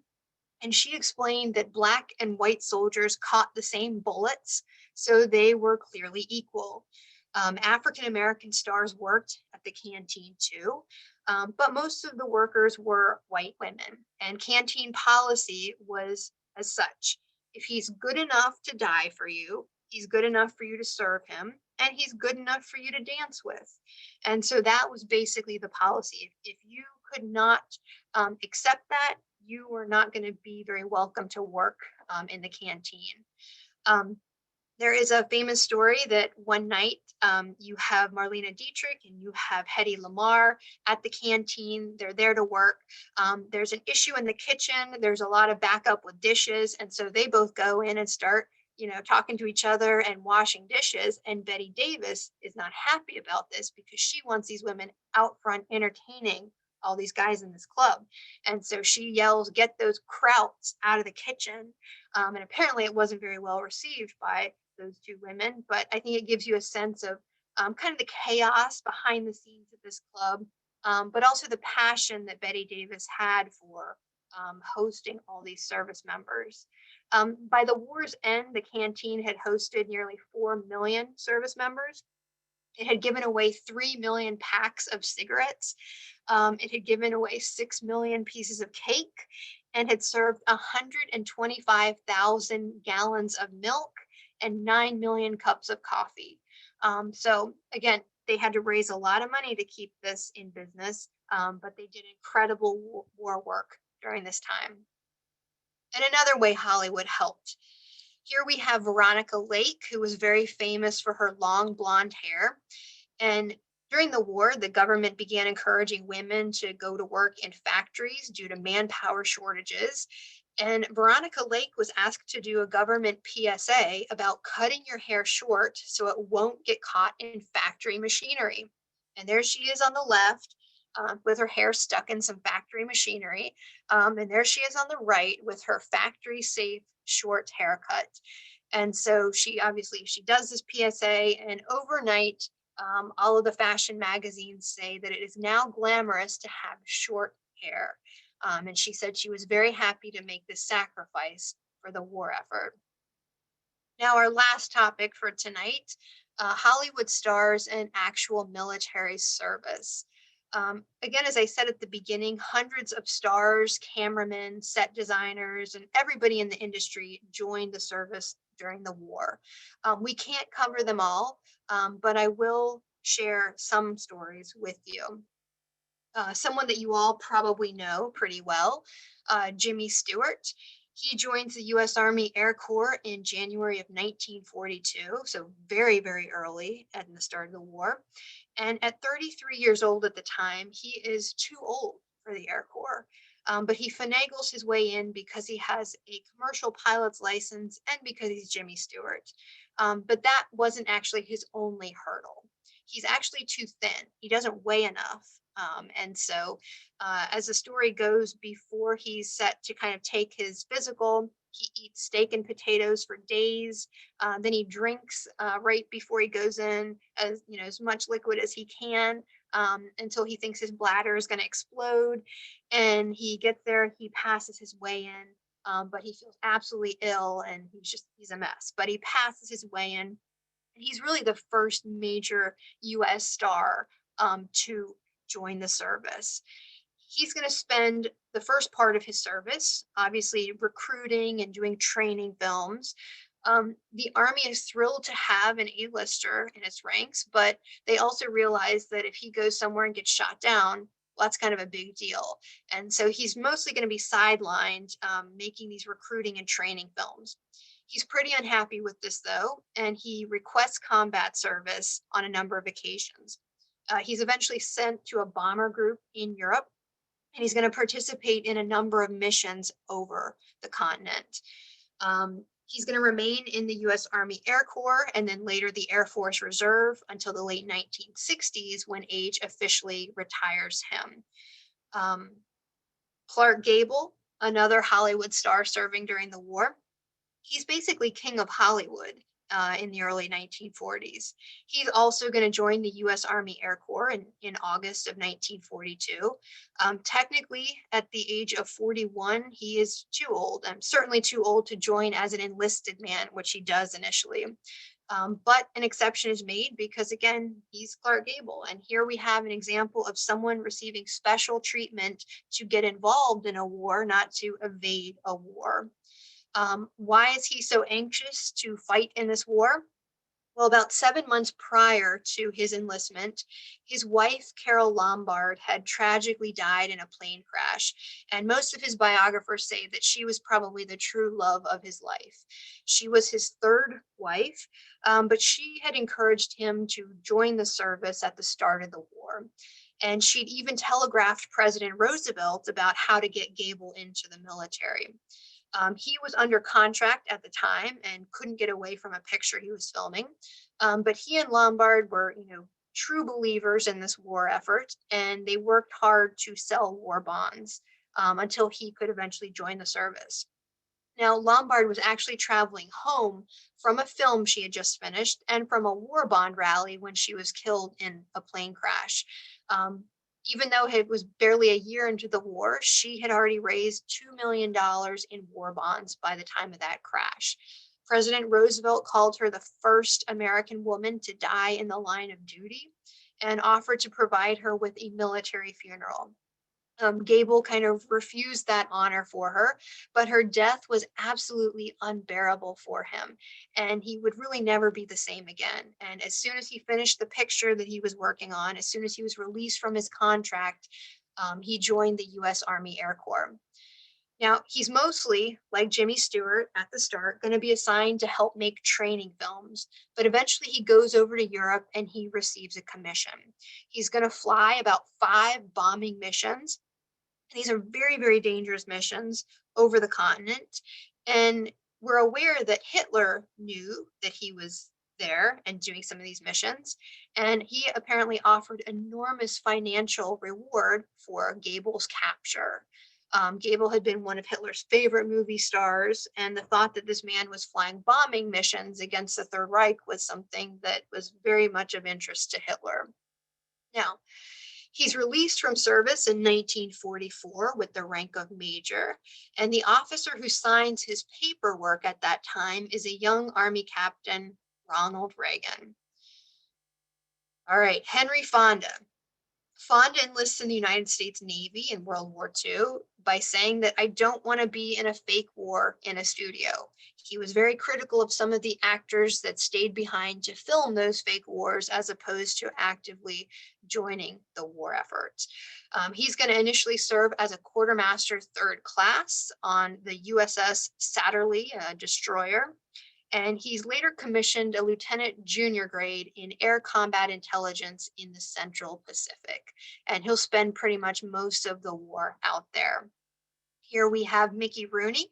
Speaker 2: And she explained that Black and white soldiers caught the same bullets, so they were clearly equal. African American stars worked at the canteen too, but most of the workers were white women. And canteen policy was as such: if he's good enough to die for you, he's good enough for you to serve him, and he's good enough for you to dance with. And so that was basically the policy. If you could not accept that, you were not going to be very welcome to work in the canteen. Um, there is a famous story that one night you have Marlena Dietrich and you have Hedy Lamarr at the canteen. They're there to work. There's an issue in the kitchen. There's a lot of backup with dishes. And so they both go in and start, talking to each other and washing dishes. And Betty Davis is not happy about this because she wants these women out front entertaining all these guys in this club. And so she yells, "Get those krauts out of the kitchen." And apparently it wasn't very well received by those two women, but I think it gives you a sense of kind of the chaos behind the scenes of this club, but also the passion that Betty Davis had for hosting all these service members. By the war's end, the canteen had hosted nearly 4 million service members. It had given away 3 million packs of cigarettes. It had given away 6 million pieces of cake and had served 125,000 gallons of milk and 9 million cups of coffee. So again, they had to raise a lot of money to keep this in business, but they did incredible war work during this time. And another way Hollywood helped. Here we have Veronica Lake, who was very famous for her long blonde hair. And during the war, the government began encouraging women to go to work in factories due to manpower shortages. And Veronica Lake was asked to do a government PSA about cutting your hair short so it won't get caught in factory machinery. And there she is on the left with her hair stuck in some factory machinery. And there she is on the right with her factory safe short haircut. And so she does this PSA, and overnight, all of the fashion magazines say that it is now glamorous to have short hair. And she said she was very happy to make this sacrifice for the war effort. Now, our last topic for tonight, Hollywood stars and actual military service. Again, as I said at the beginning, hundreds of stars, cameramen, set designers, and everybody in the industry joined the service during the war. We can't cover them all, but I will share some stories with you. Someone that you all probably know pretty well, Jimmy Stewart. He joins the U.S. Army Air Corps in January of 1942, so very, very early at the start of the war. And at 33 years old at the time, he is too old for the Air Corps. But he finagles his way in because he has a commercial pilot's license and because he's Jimmy Stewart. But that wasn't actually his only hurdle. He's actually too thin. He doesn't weigh enough. And so, as the story goes, before he's set to kind of take his physical, he eats steak and potatoes for days. Then he drinks right before he goes in, as much liquid as he can, until he thinks his bladder is going to explode. And he gets there, he passes his way in, but he feels absolutely ill, and he's a mess. But he passes his way in, and he's really the first major U.S. star to join the service. He's going to spend the first part of his service, obviously recruiting and doing training films. The Army is thrilled to have an A-lister in its ranks, but they also realize that if he goes somewhere and gets shot down, well, that's kind of a big deal. And so he's mostly going to be sidelined making these recruiting and training films. He's pretty unhappy with this, though, and he requests combat service on a number of occasions. He's eventually sent to a bomber group in Europe, and he's going to participate in a number of missions over the continent. He's going to remain in the U.S. Army Air Corps and then later the Air Force Reserve until the late 1960s when age officially retires him. Um, Clark Gable, another Hollywood star serving during the war, he's basically king of Hollywood in the early 1940s. He's also going to join the U.S. Army Air Corps in August of 1942. Technically, at the age of 41, he is too old. Certainly too old to join as an enlisted man, which he does initially. But an exception is made because, again, he's Clark Gable. And here we have an example of someone receiving special treatment to get involved in a war, not to evade a war. Why is he so anxious to fight in this war? Well, about 7 months prior to his enlistment, his wife, Carol Lombard, had tragically died in a plane crash. And most of his biographers say that she was probably the true love of his life. She was his third wife, but she had encouraged him to join the service at the start of the war. And she'd even telegraphed President Roosevelt about how to get Gable into the military. He was under contract at the time and couldn't get away from a picture he was filming. But he and Lombard were, true believers in this war effort, and they worked hard to sell war bonds until he could eventually join the service. Now, Lombard was actually traveling home from a film she had just finished and from a war bond rally when she was killed in a plane crash. Um, Even though it was barely a year into the war, she had already raised $2 million in war bonds by the time of that crash. President Roosevelt called her the first American woman to die in the line of duty and offered to provide her with a military funeral. Gable kind of refused that honor for her, but her death was absolutely unbearable for him, and he would really never be the same again. And as soon as he finished the picture that he was working on, as soon as he was released from his contract, he joined the U.S. Army Air Corps. Now, he's mostly, like Jimmy Stewart at the start, going to be assigned to help make training films, but eventually he goes over to Europe and he receives a commission. He's going to fly about 5 bombing missions. These are very, very dangerous missions over the continent. And we're aware that Hitler knew that he was there and doing some of these missions. And he apparently offered enormous financial reward for Gable's capture. Gable had been one of Hitler's favorite movie stars, and the thought that this man was flying bombing missions against the Third Reich was something that was very much of interest to Hitler. Now, he's released from service in 1944 with the rank of major, and the officer who signs his paperwork at that time is a young Army Captain, Ronald Reagan. All right, Henry Fonda. Fonda enlists in the United States Navy in World War II by saying that I don't want to be in a fake war in a studio. He was very critical of some of the actors that stayed behind to film those fake wars as opposed to actively joining the war effort. He's going to initially serve as a quartermaster third class on the USS Satterley, a destroyer. And he's later commissioned a lieutenant junior grade in air combat intelligence in the Central Pacific. And he'll spend pretty much most of the war out there. Here we have Mickey Rooney.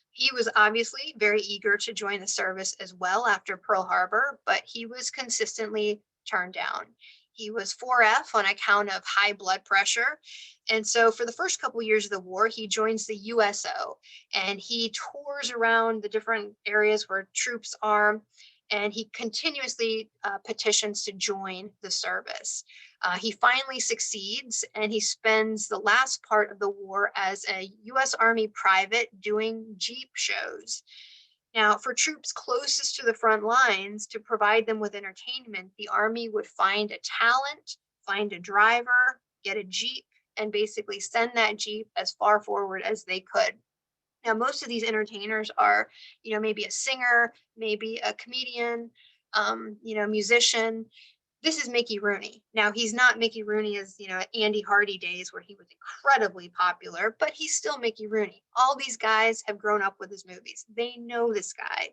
Speaker 2: He was obviously very eager to join the service as well after Pearl Harbor, but he was consistently turned down. He was 4F on account of high blood pressure. And so for the first couple of years of the war, he joins the USO and he tours around the different areas where troops are, and he continuously petitions to join the service. He finally succeeds, and he spends the last part of the war as a U.S. Army private doing Jeep shows. Now, for troops closest to the front lines, to provide them with entertainment, the Army would find a talent, find a driver, get a Jeep, and basically send that Jeep as far forward as they could. Now, most of these entertainers are, maybe a singer, maybe a comedian, musician. This is Mickey Rooney. Now, he's not Mickey Rooney as, Andy Hardy days where he was incredibly popular, but he's still Mickey Rooney. All these guys have grown up with his movies. They know this guy.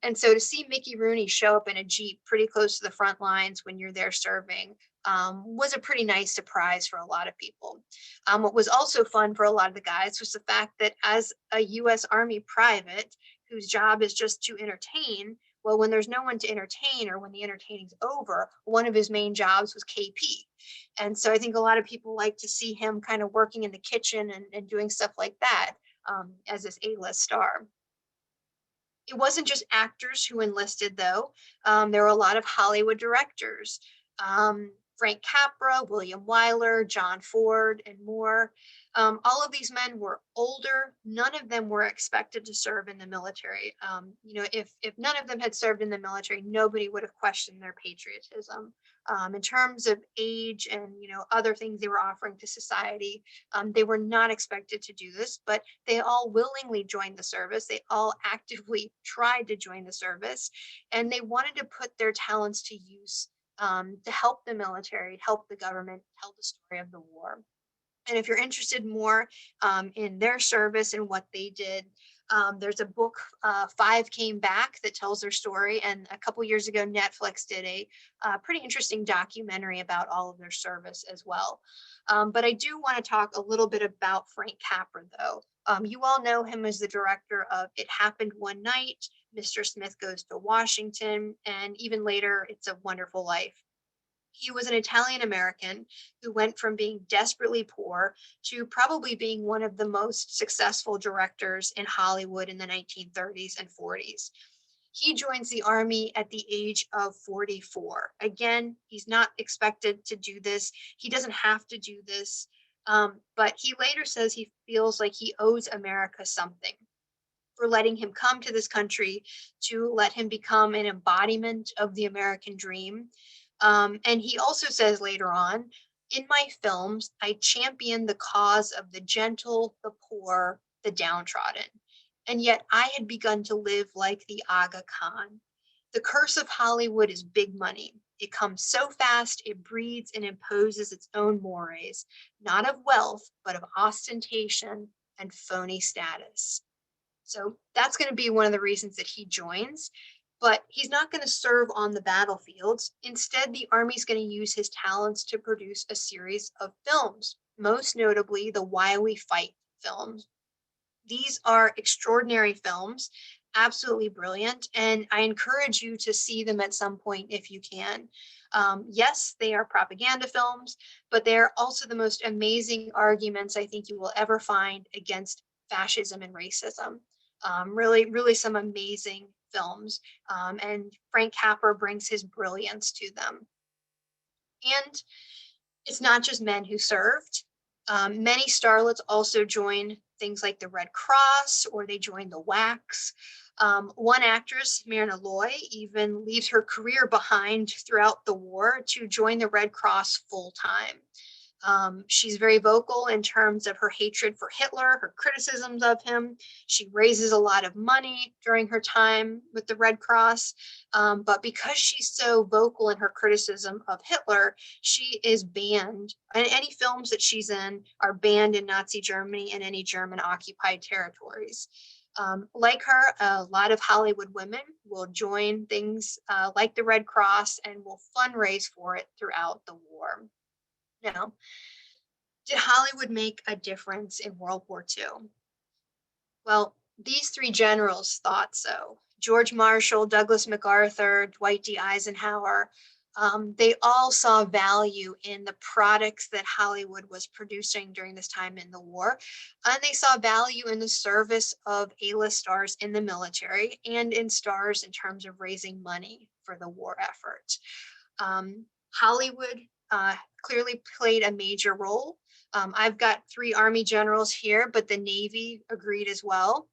Speaker 2: And so to see Mickey Rooney show up in a Jeep pretty close to the front lines when you're there serving was a pretty nice surprise for a lot of people. What was also fun for a lot of the guys was the fact that as a U.S. Army private whose job is just to entertain, well, when there's no one to entertain or when the entertaining's over, one of his main jobs was KP. And so I think a lot of people like to see him kind of working in the kitchen and doing stuff like that as this A-list star. It wasn't just actors who enlisted, though. There were a lot of Hollywood directors. Frank Capra, William Wyler, John Ford, and more. All of these men were older. None of them were expected to serve in the military. If none of them had served in the military, nobody would have questioned their patriotism. In terms of age and other things they were offering to society, they were not expected to do this, but they all willingly joined the service. They all actively tried to join the service, and they wanted to put their talents to use to help the military, help the government, tell the story of the war. And if you're interested more in their service and what they did, there's a book, Five Came Back, that tells their story. And a couple years ago, Netflix did a pretty interesting documentary about all of their service as well. But I do want to talk a little bit about Frank Capra, though. You all know him as the director of It Happened One Night, Mr. Smith Goes to Washington, and even later, It's a Wonderful Life. He was an Italian American who went from being desperately poor to probably being one of the most successful directors in Hollywood in the 1930s and 40s. He joins the Army at the age of 44. Again, he's not expected to do this. He doesn't have to do this. But he later says he feels like he owes America something for letting him come to this country, to let him become an embodiment of the American dream. And he also says later on, in my films, I champion the cause of the gentle, the poor, the downtrodden. And yet I had begun to live like the Aga Khan. The curse of Hollywood is big money. It comes so fast, it breeds and imposes its own mores, not of wealth, but of ostentation and phony status. So that's going to be one of the reasons that he joins. But he's not going to serve on the battlefields. Instead, the Army's going to use his talents to produce a series of films, most notably the Why We Fight films. These are extraordinary films, absolutely brilliant, and I encourage you to see them at some point if you can. Yes, they are propaganda films, but they're also the most amazing arguments I think you will ever find against fascism and racism. Really some amazing films, and Frank Capra brings his brilliance to them. And it's not just men who served. Many starlets also join things like the Red Cross, or they join the WACs. One actress, Marlena Dietrich, even leaves her career behind throughout the war to join the Red Cross full time. She's very vocal in terms of her hatred for Hitler, her criticisms of him. She raises a lot of money during her time with the Red Cross. But because she's so vocal in her criticism of Hitler, she is banned. And any films that she's in are banned in Nazi Germany and any German occupied territories. Like her, a lot of Hollywood women will join things like the Red Cross and will fundraise for it throughout the war. Now, did Hollywood make a difference in World War II? Well, these three generals thought so. George Marshall, Douglas MacArthur, Dwight D. Eisenhower, they all saw value in the products that Hollywood was producing during this time in the war. And they saw value in the service of A-list stars in the military and in stars in terms of raising money for the war effort. Hollywood clearly played a major role. I've got three Army generals here, but the Navy agreed as well.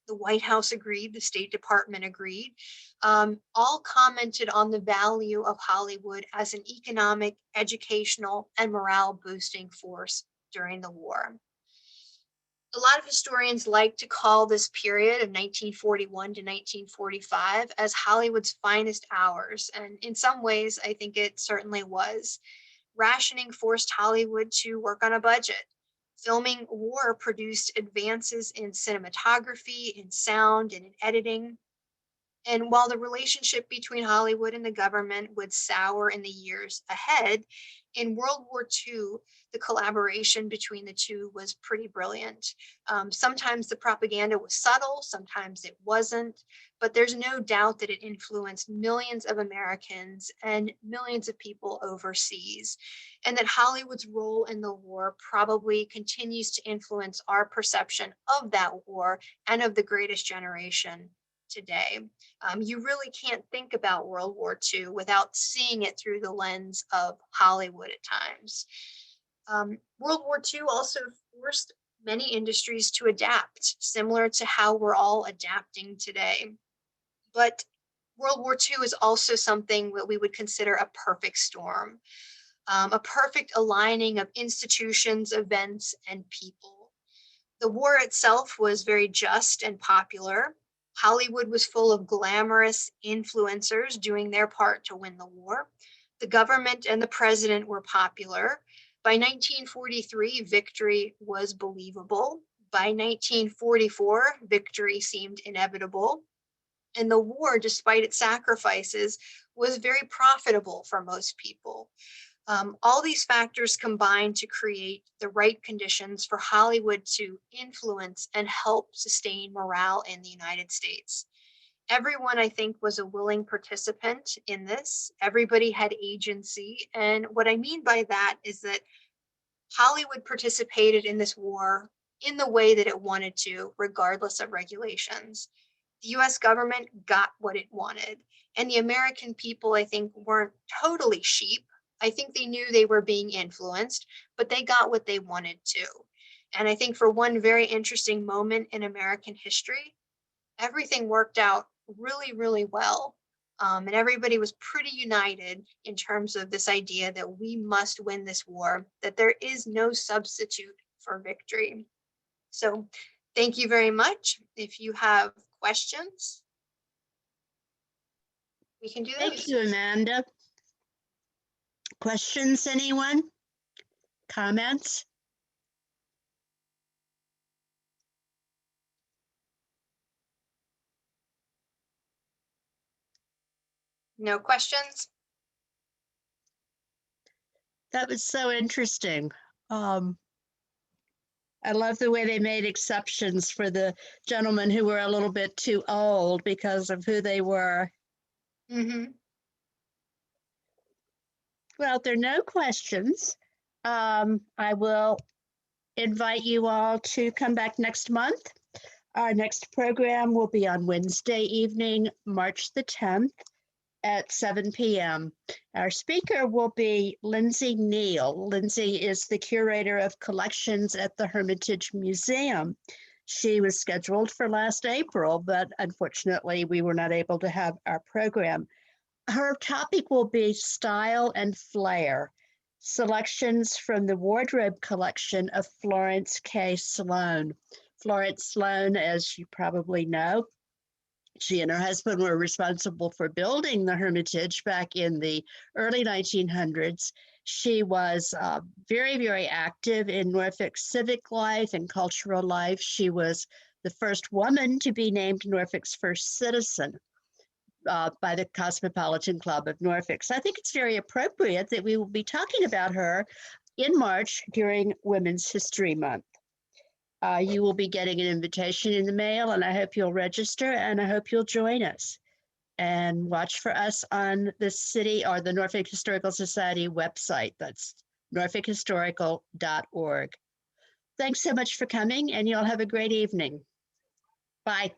Speaker 2: The White House agreed, the State Department agreed, all commented on the value of Hollywood as an economic, educational, and morale boosting force during the war. A lot of historians like to call this period of 1941 to 1945 as Hollywood's finest hours, and in some ways, I think it certainly was. Rationing forced Hollywood to work on a budget. Filming war produced advances in cinematography, in sound, and in editing. And while the relationship between Hollywood and the government would sour in the years ahead, in World War II, the collaboration between the two was pretty brilliant. Sometimes the propaganda was subtle, sometimes it wasn't, but there's no doubt that it influenced millions of Americans and millions of people overseas, and that Hollywood's role in the war probably continues to influence our perception of that war and of the greatest generation today. You really can't think about World War II without seeing it through the lens of Hollywood at times. World War II also forced many industries to adapt, similar to how we're all adapting today. But World War II is also something that we would consider a perfect storm, a perfect aligning of institutions, events, and people. The war itself was very just and popular. Hollywood was full of glamorous influencers doing their part to win the war. The government and the president were popular. By 1943, victory was believable. By 1944, victory seemed inevitable. And the war, despite its sacrifices, was very profitable for most people. All these factors combined to create the right conditions for Hollywood to influence and help sustain morale in the United States. Everyone, I think, was a willing participant in this. Everybody had agency. And what I mean by that is that Hollywood participated in this war in the way that it wanted to, regardless of regulations. The US government got what it wanted. And the American people, I think, weren't totally sheep. I think they knew they were being influenced, but they got what they wanted to. And I think for one very interesting moment in American history, everything worked out really, really well. And everybody was pretty united in terms of this idea that we must win this war, that there is no substitute for victory. So thank you very much. If you have questions, we can do those.
Speaker 1: Thank you, Amanda. Questions, anyone? Comments?
Speaker 2: No questions?
Speaker 1: That was so interesting. I love the way they made exceptions for the gentlemen who were a little bit too old because of who they were.
Speaker 2: Mm-hmm.
Speaker 1: Well, if there are no questions, I will invite you all to come back next month. Our next program will be on Wednesday evening, March the 10th at 7 p.m. Our speaker will be Lindsay Neal. Lindsay is the curator of collections at the Hermitage Museum. She was scheduled for last April, but unfortunately we were not able to have our program. Her topic will be Style and Flair, selections from the wardrobe collection of Florence K. Sloan. Florence Sloan, as you probably know, she and her husband were responsible for building the Hermitage back in the early 1900s. She was very, very active in Norfolk civic life and cultural life. She was the first woman to be named Norfolk's first citizen by the Cosmopolitan Club of Norfolk. So I think it's very appropriate that we will be talking about her in March during Women's History Month. You will be getting an invitation in the mail, and I hope you'll register, and I hope you'll join us and watch for us on the city or the Norfolk Historical Society website. That's norfolkhistorical.org. Thanks so much for coming, and you'll have a great evening. Bye.